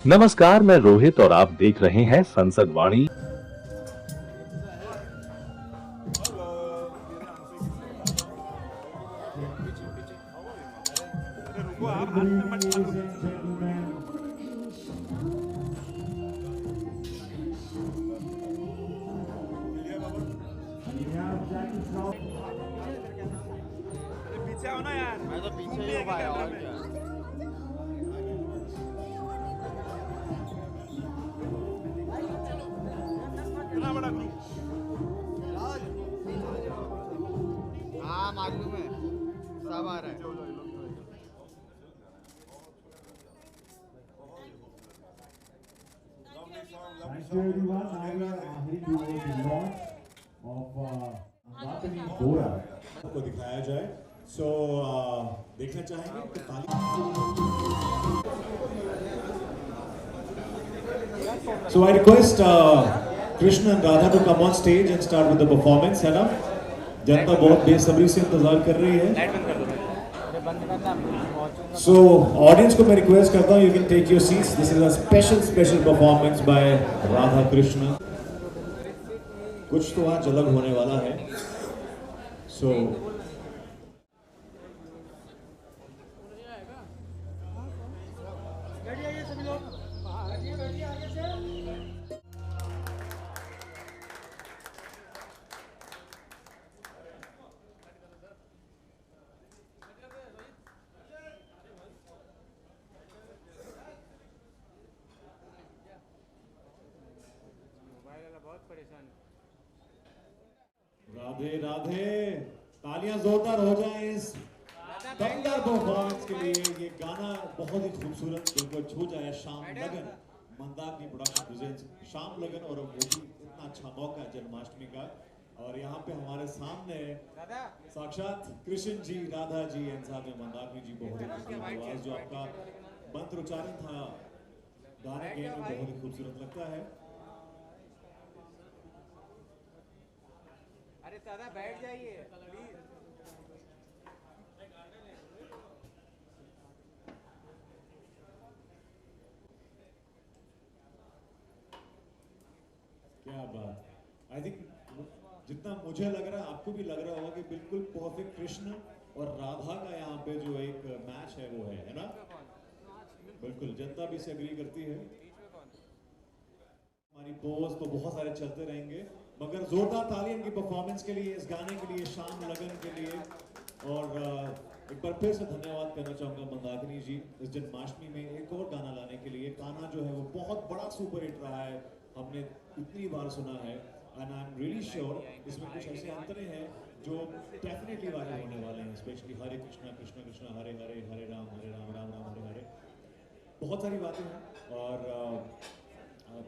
नमस्कार, मैं रोहित और आप देख रहे हैं संसद वाणी। पीछे आओ ना यार। मैं तो पीछे ही हूँ भाई, और क्या। कितना बड़ा ग्रुप। हाँ मालूम है, सब आ रहा है। Thank you everyone. Now we are heading towards the launch of Angatani Bora को दिखाया जाए। So देखना चाहेंगे तो ताली। So I request Krishna and Radha to come on stage and start with the performance, है ना? जनता बहुत बेसब्री से इंतजार कर रही है। So audience को मैं रिक्वेस्ट करता हूँ, you can take your seats. This is a special performance by Radha Krishna. कुछ तो आज अलग होने वाला है। So राधे राधे, तालियां जोरदार हो जाएं इस दमदार परफॉर्मेंस के लिए। ये गाना बहुत ही खूबसूरत, बिल्कुल छू जाए। शाम लगन, मंदाकिनी प्रोडक्शन प्रेजेंट्स शाम लगन, और वो भी इतना अच्छा मौका जन्माष्टमी का। और यहाँ पे हमारे सामने साक्षात कृष्ण जी, राधा जी एंड साथ में मंदाकिनी जी। बहुत ही खूबसूरत आवाज, जो आपका मंत्र उच्चारण था गाने के में, बहुत ही खूबसूरत लगता है। अरे दादा बैठ जाइए प्लीज। क्या बात। आई थिंक जितना मुझे लग रहा है आपको भी लग रहा होगा कि बिल्कुल परफेक्ट कृष्ण और राधा का यहाँ पे जो एक मैच है वो है ना? बिल्कुल, जनता भी इसे एग्री करती है। हमारी पोज तो बहुत सारे चलते रहेंगे, मगर जोरदार तालियां इनकी परफॉर्मेंस के लिए, इस गाने के लिए, शाम लगन के लिए। और एक बार फिर से धन्यवाद करना चाहूँगा मंदाकिनी जी, इस जन्माष्टमी में एक और गाना लाने के लिए। कान्हा जो है वो बहुत बड़ा सुपर हिट रहा है, हमने इतनी बार सुना है। And I am really sure इसमें कुछ ऐसे अंतरे हैं जो डेफिनेटली वायरल होने वाले हैं, स्पेशली हरे कृष्णा कृष्णा कृष्णा हरे हरे, हरे राम राम राम हरे हरे। बहुत सारी बातें हैं। और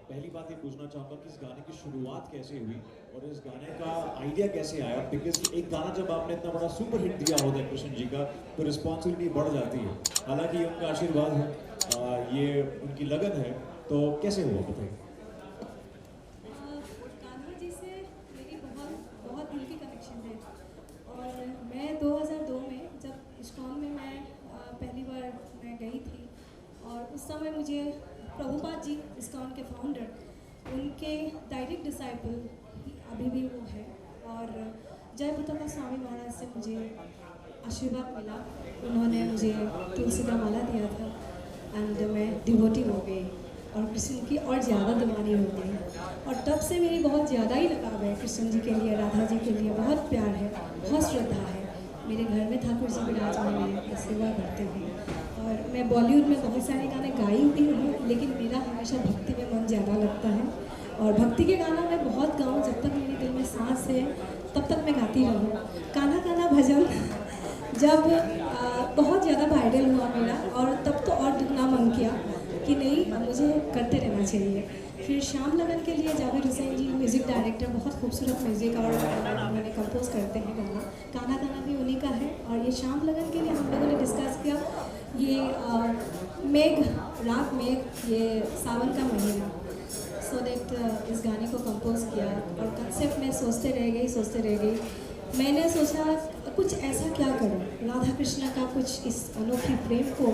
पहली बात ये पूछना चाहूँगा कि इस गाने की शुरुआत कैसे हुई और इस गाने का आइडिया कैसे आया? बिकॉज एक गाना जब आपने इतना बड़ा सुपर हिट दिया होता है कृष्ण जी का, तो रिस्पॉन्सिबिलिटी बढ़ जाती है। हालांकि ये उनका आशीर्वाद है, ये उनकी लगन है, तो कैसे हुआ बताइए। कान्हा जी से मेरी बहुत दिल की कनेक्शन है। और मैं 2002 में जब इस्कॉन में मैं पहली बार मैं गई थी, और उस समय मुझे प्रभुपाद जी, इस्कॉन के फाउंडर, उनके डायरेक्ट डिसाइपल अभी भी वो है। और जयपुतका स्वामी महाराज से मुझे आशीर्वाद मिला, उन्होंने मुझे तुलसी का माला दिया था एंड मैं डिवोटी हो गई और कृष्ण की और ज़्यादा दीवानी हो गई। और तब से मेरी बहुत ज़्यादा ही लगाव है कृष्ण जी के लिए, राधा जी के लिए बहुत प्यार है, बहुत श्रद्धा है। मेरे घर में ठाकुर जी विराजमान हैं, सेवा करते हैं। और मैं बॉलीवुड में बहुत सारे गाने गाई भी हूँ, लेकिन मेरा हमेशा भक्ति में मन ज़्यादा लगता है। और भक्ति के गाना मैं बहुत गाऊँ, जब तक मेरे दिल में सांस है तब तक मैं गाती रहूँ। कान्हा कान्हा भजन जब बहुत ज़्यादा वायरल हुआ मेरा, और तब तो और दुगना मन किया कि नहीं, मुझे करते रहना चाहिए। फिर शाम लगन के लिए जावेद हुसैन जी म्यूज़िक डायरेक्टर, बहुत खूबसूरत म्यूज़िक और मैंने कंपोज करते हैं गाना। कान्हा कान्हा भी उन्हीं का है। और ये शाम लगन के लिए हम लोगों ने डिस्कस किया, ये मेघ रात मेघ, ये सावन का महीना, सो दैट इस गाने को कंपोज किया। और कंसेप्ट में सोचते रह गई। मैंने सोचा कुछ ऐसा क्या करूं, राधा कृष्ण का कुछ इस अनोखी प्रेम को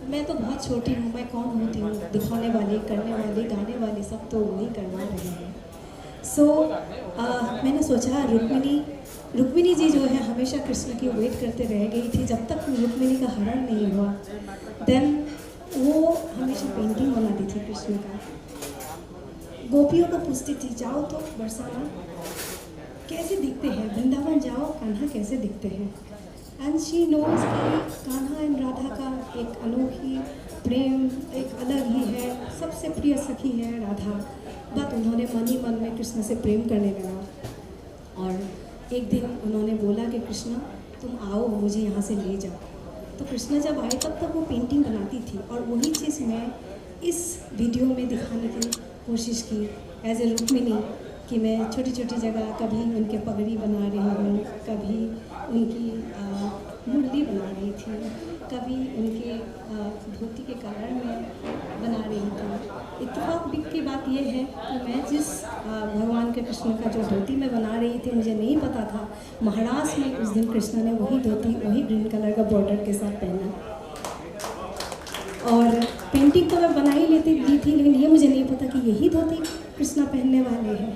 मैं तो बहुत छोटी हूँ, मैं कौन होती हूँ दिखाने वाली, करने वाली, गाने वाली, सब तो वही करवा रहे हैं। मैंने सोचा रुक्मिणी जी जो है हमेशा कृष्ण की वेट करते रह गई थी जब तक रुक्मिणी का हरण नहीं हुआ। देन वो हमेशा पेंटिंग बनाती थी कृष्ण का। गोपियों को पूछती थी, जाओ तो बरसाना कैसे दिखते हैं, वृंदावन जाओ कान्हा कैसे दिखते हैं। एंड शी नोज कि कान्हा एंड राधा का एक अनोखी प्रेम एक अलग ही है, सबसे प्रिय सखी है राधा। बट उन्होंने मन ही मन में कृष्ण से प्रेम करने लगा और एक दिन उन्होंने बोला कि कृष्ण तुम आओ, मुझे यहाँ से ले जाओ। तो कृष्ण जब आए तब तक वो पेंटिंग बनाती थी और वही चीज़ मैं इस वीडियो में दिखाने की कोशिश की एज ए रुक्मिणी कि मैं छोटी छोटी जगह कभी उनके पगड़ी बना रही हूँ, कभी उनकी मुरली बना रही थी, कभी उनके धोती के कलर में बना रही थी। इत्तेफाक की बात यह है कि मैं जिस भगवान के कृष्ण का जो धोती मैं बना रही थी मुझे नहीं पता था महाराष्ट्र में उस दिन कृष्ण ने वही धोती वही ग्रीन कलर का बॉर्डर के साथ पहना। और पेंटिंग तो मैं बना ही लेती थी लेकिन ये मुझे नहीं पता कि यही धोती कृष्णा पहनने वाले हैं।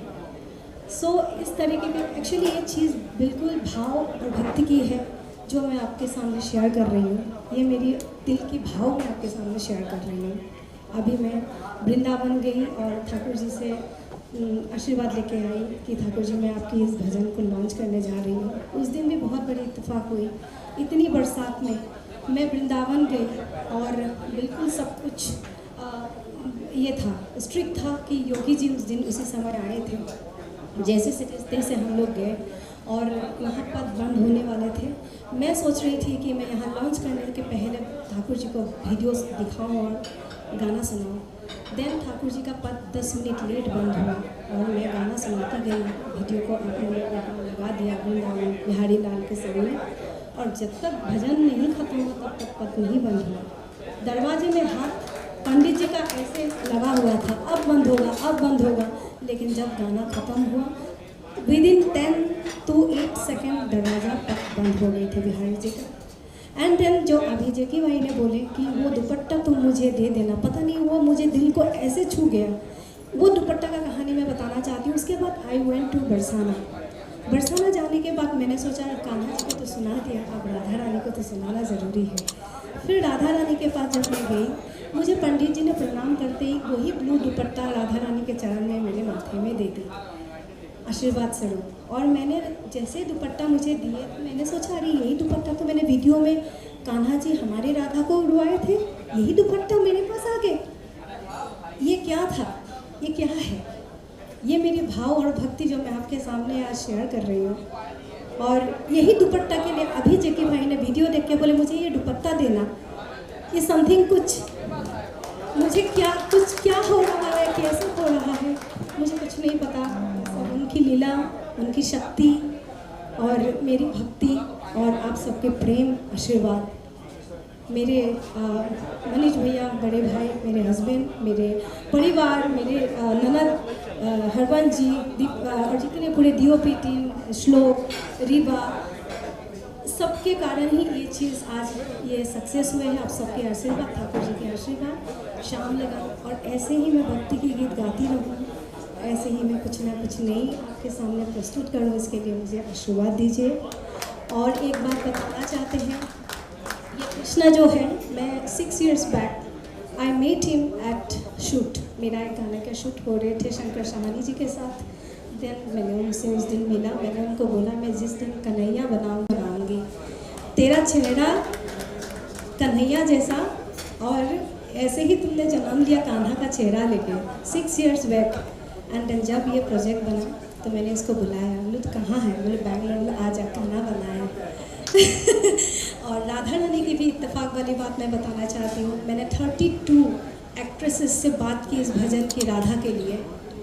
इस तरीके की एक्चुअली ये चीज़ बिल्कुल भाव और भक्ति की है जो मैं आपके सामने शेयर कर रही हूँ। ये मेरी दिल की भाव मैं आपके सामने शेयर कर रही हूँ। अभी मैं वृंदावन गई और ठाकुर जी से आशीर्वाद लेके आई कि ठाकुर जी मैं आपकी इस भजन को लॉन्च करने जा रही हूँ। उस दिन भी बहुत बड़ी इत्तेफाक हुई। इतनी बरसात में मैं वृंदावन गई और बिल्कुल सब कुछ ये था, स्ट्रिक्ट था कि योगी जी उस दिन उसी समय आए थे। जैसे तैसे हम लोग गए और वहाँ पद बंद होने वाले थे। मैं सोच रही थी कि मैं यहाँ लॉन्च करने के पहले ठाकुर जी को वीडियोस दिखाऊं और गाना सुनाऊं। देन ठाकुर जी का पद 10 मिनट लेट बंद हुआ और मैं गाना सुनाती गई। वीडियो को आपने लगा दिया वृंदावन बिहारी लाल के सामने और जब तक भजन नहीं खत्म हुआ तब तक पद नहीं बंद हुआ। दरवाजे में हाथ पंडित जी का ऐसे लगा हुआ था, अब बंद होगा अब बंद होगा। लेकिन जब गाना ख़त्म हुआ विदिन 10 to 8 सेकेंड दरवाज़ा बंद हो गई थे बिहारी जी का। एंड देन जो अभिजेकी भाई ने बोले कि वो दुपट्टा तुम मुझे दे देना, पता नहीं वो मुझे दिल को ऐसे छू गया। वो दुपट्टा का कहानी मैं बताना चाहती हूँ। उसके बाद आई वेंट टू बरसाना जाने के बाद मैंने सोचा कान्हा जी को तो सुना दिया, अब राधा रानी को तो सुनाना ज़रूरी है। फिर राधा रानी के पास जब मैं गई मुझे पंडित जी ने प्रणाम करते ही वही ब्लू दुपट्टा राधा रानी के चरण में मेरे माथे में दे दी आशीर्वाद स्वरूप। और मैंने जैसे दुपट्टा मुझे दिए तो मैंने सोचा अरे यही दुपट्टा तो मैंने वीडियो में कान्हा जी हमारे राधा को उड़वाए थे, यही दुपट्टा मेरे पास आ गए। ये क्या था, ये क्या है? ये मेरी भाव और भक्ति जो मैं आपके सामने आज शेयर कर रही हूँ। और यही दुपट्टा के लिए अभी जेकी भाई ने वीडियो देख के बोले मुझे ये दुपट्टा देना। ये समथिंग कुछ मुझे क्या हो रहा है, कैसे हो रहा है मुझे कुछ नहीं पता। सब उनकी लीला, उनकी शक्ति और मेरी भक्ति और आप सबके प्रेम आशीर्वाद। मेरे मनीष भैया, बड़े भाई, मेरे हस्बैंड, मेरे परिवार, मेरे ननद हरवन जी, और जितने पूरे DOP टीम, श्लोक, रीवा, सबके कारण ही ये चीज़ आज ये सक्सेस हुए हैं। आप सबके आशीर्वाद, ठाकुर जी के आशीर्वाद, शाम लगा। और ऐसे ही मैं भक्ति के गीत गाती रहूँ, ऐसे ही मैं कुछ ना कुछ नई आपके सामने प्रस्तुत करूँ, इसके लिए मुझे आशीर्वाद दीजिए। और एक बात बताना चाहते हैं, ये कृष्णा जो है, मैं 6 years back I met him at shoot. मेरा एक गाने का शूट हो रहे थे शंकर शाहनी जी के साथ। देन मैंने उनसे उस दिन मिला। मैंने उनको बोला मैं जिस दिन कन्हैया बनाऊंगी तेरा चेहरा कन्हैया जैसा, और ऐसे ही तुमने जन्म लिया कान्हा का चेहरा लेके 6 years बैक। एंड देन जब ये प्रोजेक्ट बना तो मैंने इसको बुलाया, बोले तो कहाँ है? बोले बैंगलोर में आ जा, खाना बनाया। और राधा रानी की भी इत्तेफाक वाली बात मैं बताना चाहती हूँ। मैंने 32 एक्ट्रेसेस से बात की इस भजन की राधा के लिए,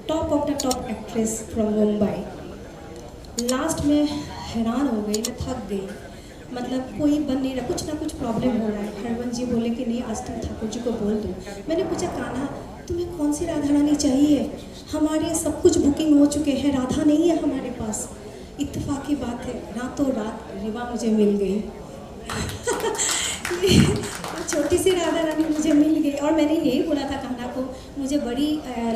top of the top actress from Mumbai. Last में हैरान हो गई, मैं थक गई। मतलब कोई बन नहीं रहा, कुछ ना कुछ प्रॉब्लम हो रहा है। हरवन जी बोले कि नहीं आज तुम ठाकुर जी को बोल दो। मैंने पूछा कान्हा तुम्हें कौन सी राधा रानी चाहिए? हमारे सब कुछ बुकिंग हो चुके हैं, राधा नहीं है हमारे पास। इत्तेफाक की बात है, रातों रात रीवा मुझे मिल गई। छोटी सी राधा रानी मुझे मिल गई और मैंने यही बोला था कान्हा को, मुझे बड़ी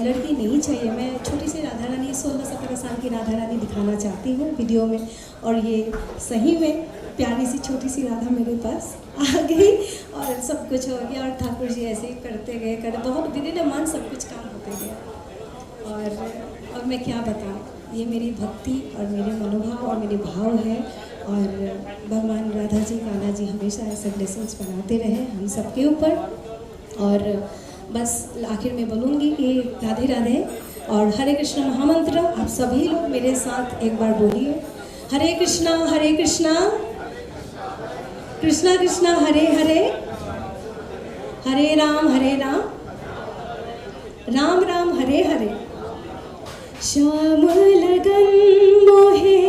लड़की नहीं चाहिए, मैं छोटी सी राधा रानी 16-17 साल की राधा रानी दिखाना चाहती हूँ वीडियो में। और ये सही में प्यारी सी छोटी सी राधा मेरे पास आ गई और सब कुछ हो गया। और ठाकुर जी ऐसे ही करते गए, बहुत विदिन मन सब कुछ काम होते गया। और मैं क्या बताऊँ, ये मेरी भक्ति और मेरे मनोभाव और मेरे भाव है। और भगवान राधा जी कान्हा जी हमेशा ऐसे ब्लेसिंग्स बनाते रहे हम सबके ऊपर। और बस आखिर में बोलूँगी कि राधे राधे और हरे कृष्ण महामंत्र आप सभी लोग मेरे साथ एक बार बोलिए। हरे कृष्णा कृष्णा कृष्णा हरे हरे, हरे राम राम राम हरे हरे। श्याम लगन मोहे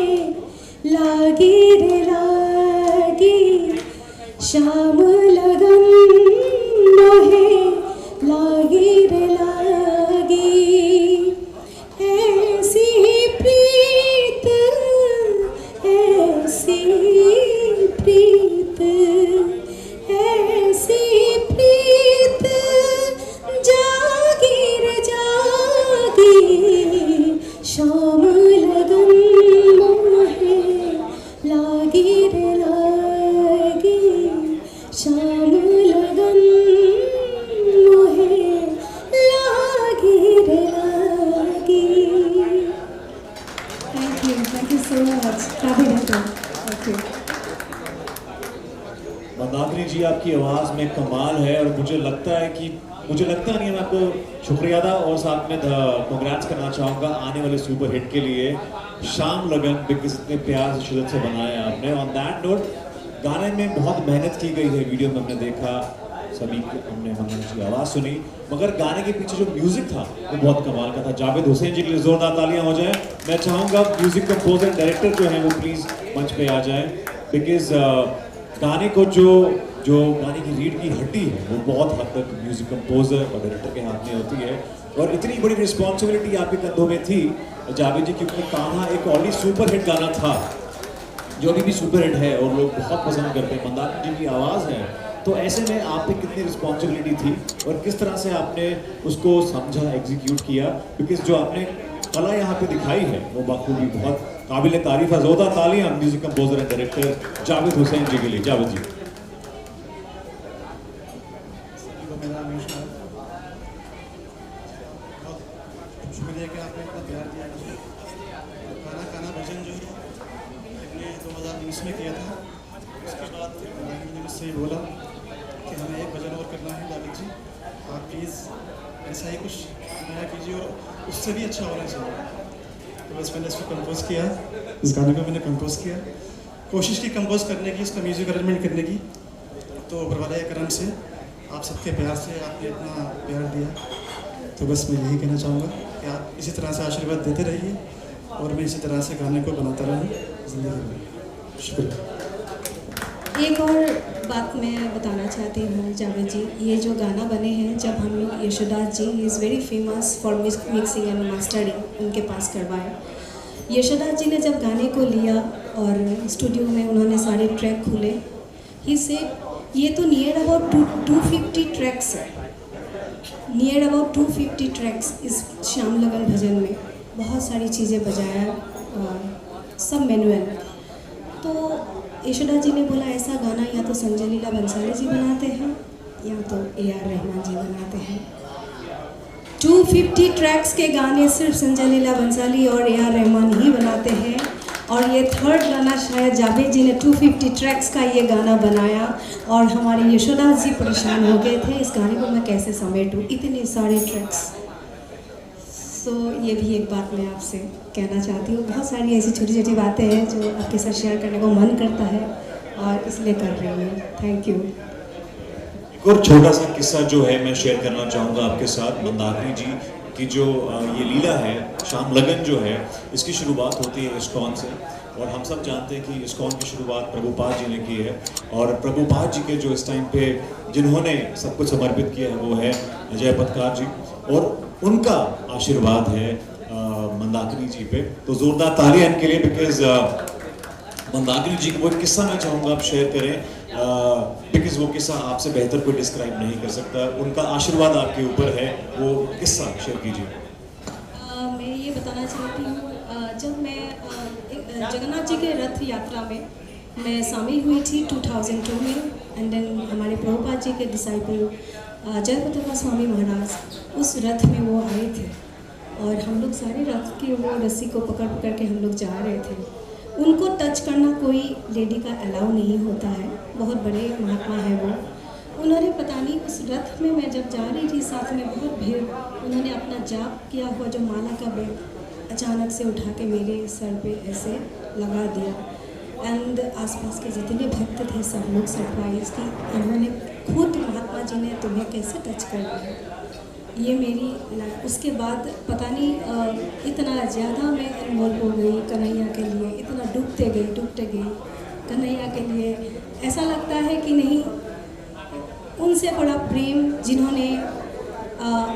लागी रे लागी, श्याम लगन मोहे लागी रे लागी। ऐसी प्रीत ऐसी प्रीत ऐसी प्रीत जागी रे जागी, श्याम लगन मोहे लागी रे लागी, श्याम लगन मोहे लागी रे लागी। Thank you so much. Radhe Radhe. Thank you. Mandakini ji, आपकी आवाज़ में कमाल है और मुझे लगता नहीं, मैं आपको शुक्रिया अदा और साथ में कांग्रेट्स करना चाहूँगा आने वाले सुपर हिट के लिए शाम लगन, बिकॉज इतने प्यार से शिद्दत से बनाया आपने। ऑन दैट नोट, गाने में बहुत मेहनत की गई है, वीडियो में हमने देखा, सभी हमने मंदाकिनी की आवाज़ सुनी, मगर गाने के पीछे जो म्यूजिक था वो बहुत कमाल का था। जावेद हुसैन जी के लिए जोरदार तालियां हो जाए। मैं चाहूँगा म्यूजिक कंपोजर डायरेक्टर जो है वो प्लीज़ मंच पे आ जाए, बिकॉज गाने को जो गाने की रीढ़ की हड्डी है वो बहुत हद तक म्यूजिक कंपोजर और डायरेक्टर के हाथ में होती है। और इतनी बड़ी रिस्पॉन्सिबिलिटी आपके कंधों में थी जावेद जी, क्योंकि कान्हा एक ऑलरेडी सुपर हिट गाना था जो अभी भी सुपर हिट है और लोग बहुत पसंद करते हैं, मंदाकिनी जी की आवाज़ है। तो ऐसे में आप पे कितनी रिस्पॉन्सिबिलिटी थी और किस तरह से आपने उसको समझा, एग्जीक्यूट किया, बिकॉज जो आपने कला यहाँ पे दिखाई है वो बाखूबी बहुत काबिल तारीफ है। जोरदार तालियां music composer and director Javed Hussain ji के लिए। जावेद जी। मेरा नमस्कार, बहुत शुक्रिया कि आपने इतना प्यार दिया मुझे। खाना खाना भजन जो है हमने 2019 में किया था, उसके बाद फिर मंदाकिनी ने मुझसे बोला कि हमें एक भजन और करना है जावेद जी, आप प्लीज़ ऐसा ही कुछ नया कीजिए और उससे भी अच्छा होना चाहिए। तो बस मैंने इसको कंपोज़ किया, इस गाने को मैंने कंपोज़ किया, कोशिश की कंपोज़ करने की, इसका म्यूज़िक अरेंजमेंट करने की। तो बरवाला करम से आप सबके प्यार से आपने इतना प्यार दिया, तो बस मैं यही कहना चाहूँगा कि आप इसी तरह से आशीर्वाद देते रहिए और मैं इसी तरह से गाने को बनाता रहूँ ज़िंदगी में। शुक्रिया। एक और बात मैं बताना चाहती हूँ जावेद जी, ये जो गाना बने हैं, जब हम लोग Yesudas ji is very famous for mixing and mastering, उनके पास करवाए। यशोदास जी ने जब गाने को लिया और स्टूडियो में उन्होंने सारे ट्रैक खुले, ही से ये तो नियर अबाउट 250 ट्रैक्स है, नियर अबाउट 250 ट्रैक्स इस श्याम लगन भजन में, बहुत सारी चीज़ें बजाया, सब मैनुअल। तो यशोदा जी ने बोला ऐसा गाना या तो संजय लीला बंसाली जी बनाते हैं या तो AR रहमान जी बनाते हैं। 250 ट्रैक्स के गाने सिर्फ संजय लीला बंसाली और AR रहमान ही बनाते हैं, और ये थर्ड गाना शायद जावेद जी ने 250 ट्रैक्स का ये गाना बनाया। और हमारे यशोदास जी परेशान हो गए थे इस गाने को मैं कैसे समेटूं, इतने सारे ट्रैक्स। सो ये भी एक बात मैं आपसे कहना चाहती हूँ, बहुत सारी ऐसी छोटी छोटी बातें हैं जो आपके साथ शेयर करने को मन करता है और इसलिए कर रही हूँ। Thank you. एक और छोटा सा किस्सा जो है मैं शेयर करना चाहूँगा आपके साथ। मंदाकिनी जी की जो ये लीला है शाम लगन जो है, इसकी शुरुआत होती है इस्कॉन से, और हम सब जानते हैं कि इस्कॉन की शुरुआत प्रभुपाद जी ने की है। और प्रभुपाद जी के जो इस टाइम पे जिन्होंने सब कुछ समर्पित किया है वो है अजय पटकार जी, और उनका आशीर्वाद है मंदाकिनी जी पे। तो जोरदार तालियां इनके लिए, बिकॉज मंदाकिनी जी का वो एक किस्सा मैं चाहूँगा आप शेयर करें, बिकॉज वो किस्सा आपसे बेहतर कोई डिस्क्राइब नहीं कर सकता, उनका आशीर्वाद आपके ऊपर है, वो किस्सा शेयर कीजिए। मैं ये बताना चाहती हूँ, जब मैं जगन्नाथ जी के रथ यात्रा में मैं शामिल हुई थी 2002 में, एंड देन हमारे प्रभुपाद जी के डिसाइपल जयप्रताप स्वामी महाराज उस रथ में वो आए थे और हम लोग सारे रथ के वो रस्सी को पकड़ पकड़ के हम लोग जा रहे थे। उनको टच करना कोई लेडी का अलाउ नहीं होता है, बहुत बड़े महात्मा है वो। उन्होंने पता नहीं उस रथ में मैं जब जा रही थी, साथ में बहुत भीड़, उन्होंने अपना जाप किया हुआ जो माला का बैग अचानक से उठा के मेरे सर पे ऐसे लगा दिया, एंड आसपास के जितने भक्त थे सब लोग सरप्राइज थी। उन्होंने खुद महात्मा जी ने तुम्हें कैसे टच कर दिया, ये मेरी उसके बाद पता नहीं इतना ज़्यादा मैं इन्वॉल्व हो गई कन्हैया के लिए, इतना डूबते गई कन्हैया के लिए। ऐसा लगता है कि नहीं, उनसे बड़ा प्रेम जिन्होंने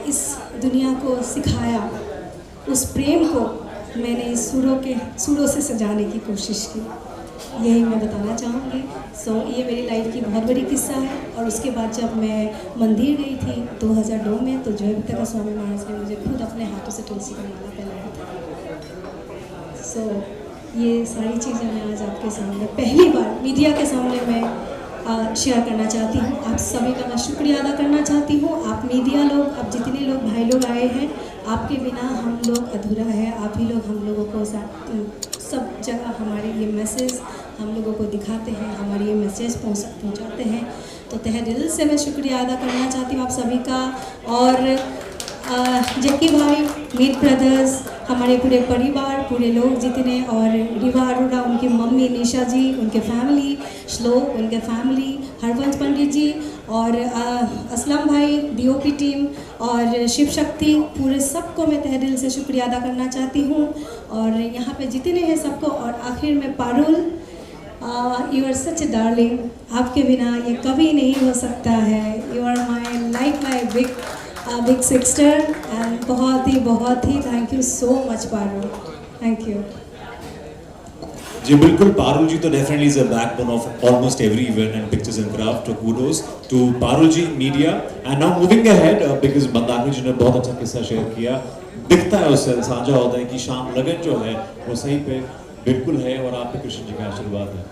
इस दुनिया को सिखाया, उस प्रेम को मैंने इस सुरों से सजाने की कोशिश की, यही मैं बताना चाहूँगी। सो ये मेरी लाइफ की बहुत बड़ी किस्सा है। और उसके बाद जब मैं मंदिर गई थी 2002 में, तो जयप्रताप स्वामी महाराज ने मुझे खुद अपने हाथों से तुलसी का माला पहनाया था। सो ये सारी चीज़ें मैं आज आपके सामने पहली बार मीडिया के सामने मैं शेयर करना चाहती हूँ। आप सभी का मैं शुक्रिया अदा करना चाहती हूँ। आप मीडिया लोग, आप जितने लोग भाई लोग आए हैं, आपके बिना हम लोग अधूरा है। आप ही लोग हम लोगों को सब जगह हमारे ये मैसेज हम लोगों को दिखाते हैं, हमारे ये मैसेज पहुंचाते हैं। तो तहे दिल से मैं शुक्रिया अदा करना चाहती हूँ आप सभी का। और जक्की भाई, मीत ब्रदर्स, हमारे पूरे परिवार, पूरे लोग जितने, और रिवा अरोड़ा, उनकी मम्मी निशा जी, उनके फैमिली, श्लोक, उनके फैमिली, हरवंश पंडित जी, और असलम भाई, डीओपी टीम, और शिव शक्ति, पूरे सबको मैं तहे दिल से शुक्रिया अदा करना चाहती हूँ। और यहाँ पे जितने हैं सबको। और आखिर में Parul, you are such a darling, आपके बिना ये कभी नहीं हो सकता है। You are my big sister, and बहुत ही thank you so much Parul, thank you. जी बिल्कुल, पारुल जी तो definitely is a backbone of almost every event and pictures and craft. तो kudos to Parul ji, media. And now moving ahead, because Mandakini ji ने बहुत अच्छा किस्सा शेयर किया। दिखता है उससे साझा होता है कि शाम लगन जो है वो सही पे बिल्कुल है, और आप पे कृष्ण जी का आशीर्वाद है।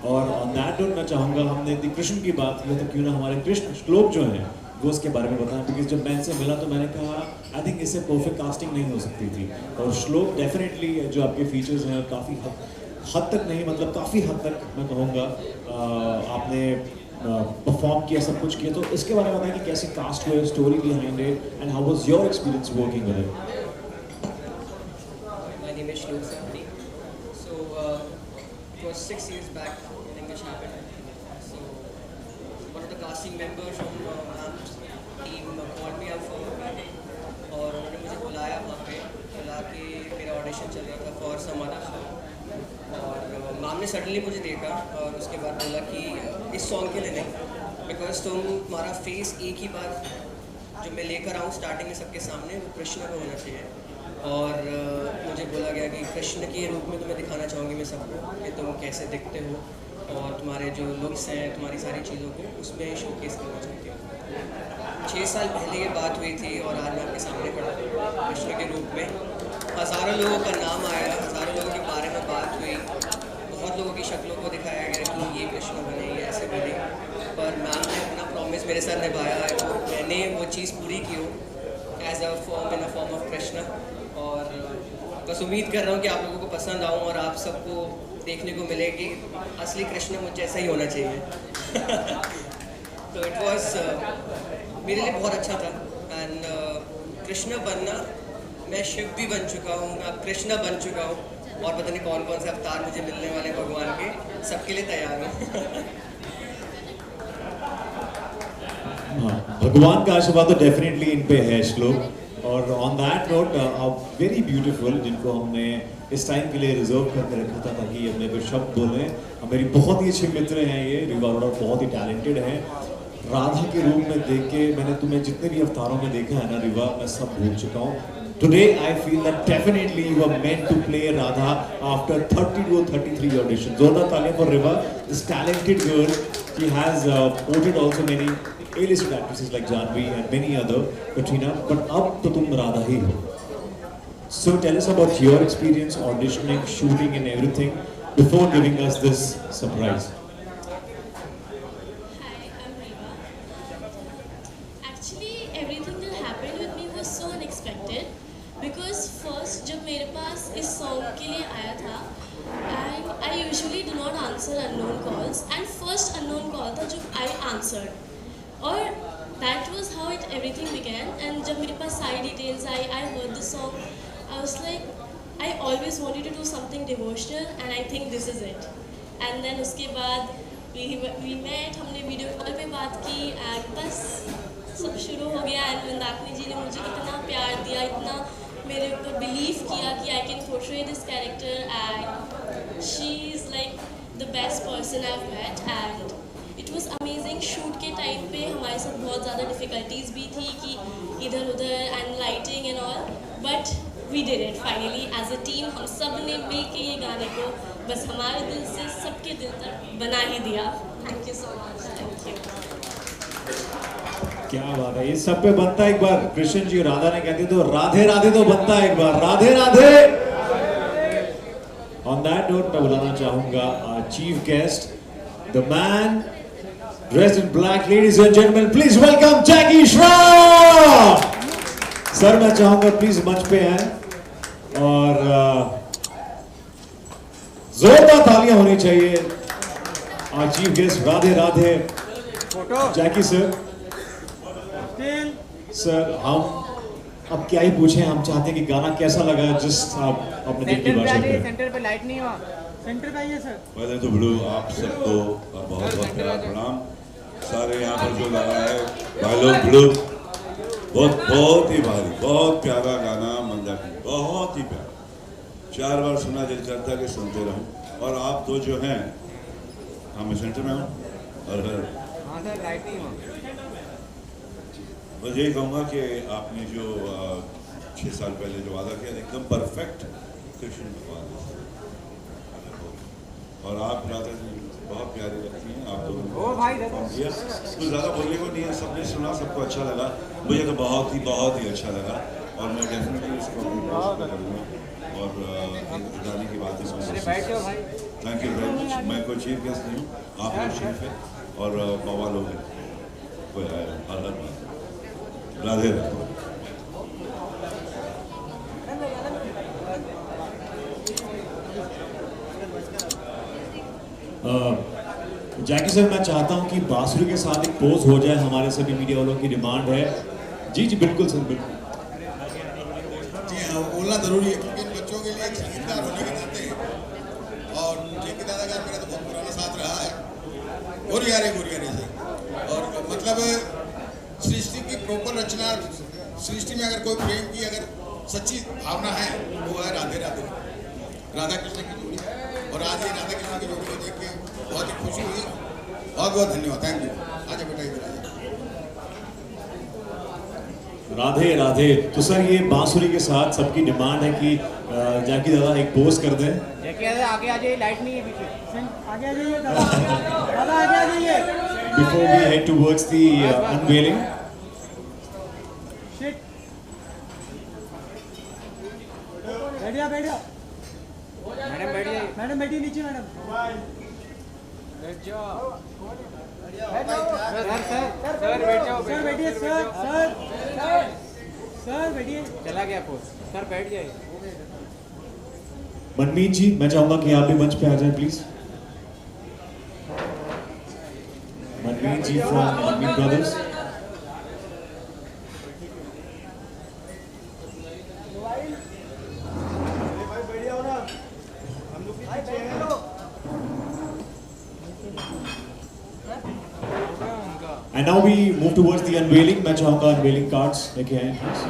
और ऑन दैट नोट मैं चाहूँगा, हमने यदि कृष्ण की बात की तो क्यों ना हमारे कृष्ण श्लोक जो है वो उसके बारे में बताएं। बिकॉज जब मैं इनसे मिला तो मैंने कहा आई थिंक इससे परफेक्ट कास्टिंग नहीं हो सकती थी। और श्लोक डेफिनेटली जो आपके फीचर्स हैं काफ़ी हद तक नहीं, मतलब काफ़ी हद तक मैं कहूँगा आपने परफॉर्म किया, सब कुछ किया। तो इसके बारे में बताएं कि कैसे कास्ट हुए, story behind it, and how was your experience working with it. My name is Shlok Sahni. So it was 6 years back when English happened. So one of the casting members from team called me up for a meeting, और उन्होंने मुझे बुलाया वहाँ पे, बुला के मेरा audition चल रहा था फॉर सम अदर शो। और मैम ने सडनली मुझे देखा और उसके बाद बोला कि इस सॉन्ग के लिए नहीं, बिकॉज तुम्हारा फेस एक ही बार जो मैं लेकर आऊँ स्टार्टिंग में सबके सामने, वो कृष्ण का होना चाहिए। और मुझे बोला गया कि कृष्ण के रूप में तुम्हें दिखाना चाहूँगी मैं सबको कि तुम कैसे दिखते हो, और तुम्हारे जो लुक्स हैं, तुम्हारी सारी चीज़ों को उसमें शोकेस करना चाहती हूँ। 6 साल पहले ये बात हुई थी और आज मैं आपके सामने खड़ा हूँ कृष्ण के रूप में। हज़ारों लोगों का नाम आया, हज़ारों लोगों के बारे में बात हुई, बहुत लोगों की शक्लों को दिखाया गया कि ये कृष्ण बने, ये ऐसे बने, पर मैम ने अपना प्रॉमिस मेरे साथ निभाया है, तो मैंने वो चीज़ पूरी की हो as a form, in a form of Krishna. और बस उम्मीद कर रहा हूँ कि आप लोगों को पसंद आऊँ और आप सबको देखने को मिले कि असली कृष्ण मुझे ऐसा ही होना चाहिए। तो इट वाज मेरे लिए बहुत अच्छा था। एंड कृष्ण बनना, मैं शिव भी बन चुका हूँ, मैं अब कृष्ण बन चुका हूँ, और पता नहीं कौन कौन से अवतार मुझे मिलने वाले भगवान के, सबके लिए तैयार हूँ। भगवान का आशीर्वाद तो डेफिनेटली इन पे है श्लोक। और on that note, very beautiful, जिनको हमने इस टाइम के लिए रिजर्व करके रखा था ताकि अपने कुछ शब्द बोलें। मेरी बहुत ही अच्छे मित्र हैं ये, रिवा अरोड़ा बहुत ही टैलेंटेड हैं। राधा के रूप में देख के मैंने तुम्हें जितने भी अवतारों में देखा है ना रिवा, मैं सब भूल चुका हूँ। Today I feel that definitely you are meant to play Radha after 32 or 33 auditions. Zorda taaliyan for Riva, this talented girl. She has portrayed also many A-listed actresses like Janvi and many other, Katrina. But अब तो तुम राधा ही हो. So tell us about your experience auditioning, shooting and everything before giving us this surprise. Hi, I'm Riva. Actually, everything that happened with me was so unexpected because first जब मेरे पास इस song के लिए आया था and I usually do not answer unknown calls and first unknown call था जब I answered और that was how everything began and जब मेरे पास सारी details I I heard the song I was like I always wanted to do something devotional and I think this is it and then उसके बाद we met हमने video call पे बात की and बस सब शुरू हो गया एंड मंदाकिनी जी ने मुझे इतना प्यार दिया इतना मेरे ऊपर बिलीव किया कि I can portray this character and she is like the best person I have met and it was amazing shoot के टाइम पे हमारे साथ बहुत ज़्यादा डिफ़िकल्टीज भी थी कि इधर उधर and lighting and all but we did it finally as a team हम सब ने मिल के ये गाने को बस हमारे दिल से सबके दिल तक बना ही दिया thank you so much thank you क्या बात है ये सब पे बनता है एक बार कृष्ण जी राधा ने कहते तो राधे राधे तो बनता है एक बार Radhe Radhe on that note मैं बुलाना चाहूंगा chief guest the man dressed in black ladies and gentleman please welcome Jackie Shroff sir मैं चाहूंगा प्लीज मंच पे आए और जोरदार तालियां होनी चाहिए chief guest Radhe Radhe Jackie sir sir हम अब क्या ही पूछें हम चाहते हैं कि गाना कैसा लगा जस्ट आप अपने दिल की बात करें सेंटर पे लाइट नहीं हुआ सेंटर पे आइए सर पहले तो बड़ू आप सबको बहुत बहुत प्यार प्रणाम सारे यहाँ पर जो लगा है भाई लोग बड़ू बहुत ही भारी बहुत प्यारा गाना मंदाकिनी बहुत ही प्यारा 4 बार सुना दिल करता कि सुनते रहूं और आप तो जो हैं हाँ मैं सेंटर में हूँ और हाँ सर लाइट नहीं हुआ मैं यही कहूँगा कि आपने जो 6 साल पहले जो वादा किया एकदम परफेक्ट कृष्ण भगवान और आप राधा जी बहुत प्यारी लगती हैं आप दोनों कुछ ज़्यादा बोलने को नहीं है सबने सुना सबको अच्छा लगा मुझे तो बहुत ही अच्छा लगा और मैं डेफिनेटली इसको करूँगा और गाने की बात थैंक यू वेरी मच मैं कोई चीफ गेस्ट नहीं हूँ आप लोग चीफ है और बाबा लोग हैं कोई हर बात राधे राधे जैकी सर मैं चाहता हूं कि बांसुरी के साथ एक पोज हो जाए हमारे सभी मीडिया वालों की डिमांड है जी बिल्कुल सर बिल्कुल जी हाँ वो बोलना जरूरी है क्योंकि इन बच्चों के लिए एक संगीतकार होने के नाते और जेके दादा का मेरा तो बहुत पुराना साथ रहा है गोरियारे से और मतलब सृष्टि की प्रॉपर रचना सृष्टि में अगर कोई प्रेम की अगर सच्ची भावना है वो है राधे राधे राधा कृष्ण की जोड़ी और आज ये राधा कृष्ण की जोड़ी को देख के बहुत ही खुशी हुई बहुत बहुत धन्यवाद थैंक यू आजा बेटा इधर आइए राधे राधे तो सर ये बांसुरी के साथ सबकी डिमांड है कि जैकी दादा एक पोज कर दें जैकी दादा आगे आ जाइए लाइट नहीं है पीछे आगे आ जाइए दादा आगे आ जाइए before we head towards the unveiling बैठ जाओ मैडम बैठिए नीचे मैडम बैठ जाओ सर बैठ जाओ सर बैठिए सर बैठिए चला गया पोस्ट सर बैठ जाइए मनमीत जी मैं चाहूंगा कि आप भी मंच पे आ जाएं please Manmeet ji from Manmeet brothers And now we move towards the unveiling. मैं चाहूँगा unveiling cards लेके आएं please.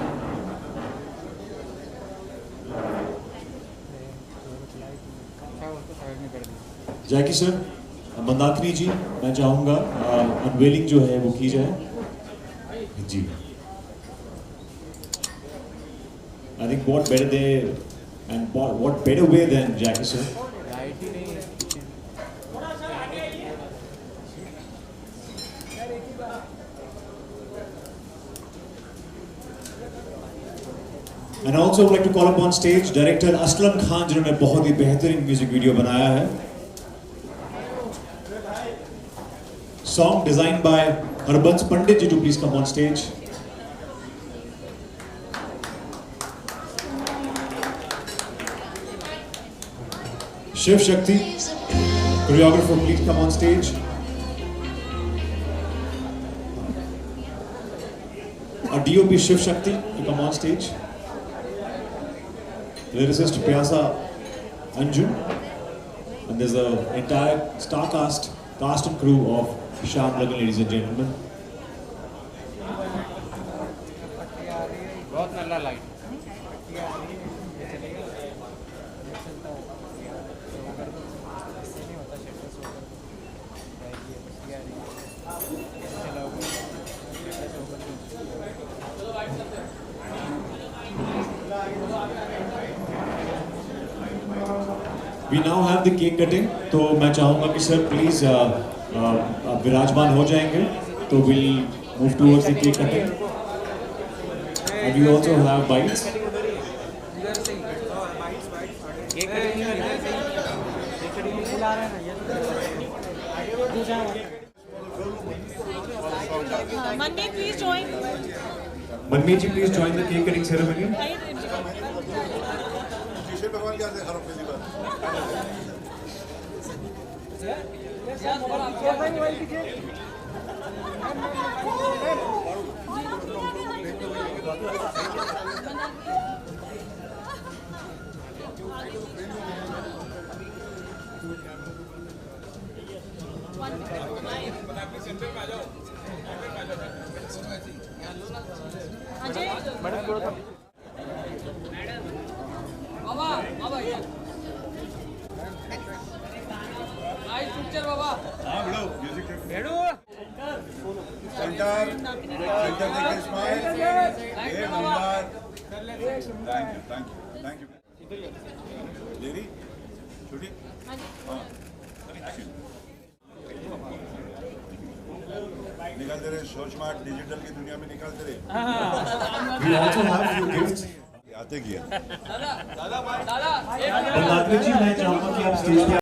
जैकी सर, मंदाकिनी जी, मैं चाहूँगा unveiling जो है वो की जाए. जी. I think what better day and what better way than Jackie sir. And I also would like to call upon stage director Aslam Khan जिन्होंने बहुत ही बेहतरीन म्यूजिक वीडियो बनाया है. Song designed by Harbans Pandit ji to please come on stage. Shiv Shakti, choreographer, please come on stage. Our DOP Shiv Shakti to come on stage. Lyricist Pyasa Anjun, and there's an entire star cast and crew of Shyam Lagan, ladies and gentlemen. बहुत नल्ला light We now have the cake cutting. तो मैं चाहूँगा कि sir please आप विराजमान हो जाएंगे. तो we'll move towards the cake cutting. And we also have bites. Manmeet, please join. Manmeet ji, please join the cake cutting ceremony. Thank you. Lady, Shruti? निकालते रहे सोच मार्ट डिजिटल की दुनिया में निकालते रहे. We also have few gifts. आते किया. जी मैं चाहूँगा कि आप स्टेज पे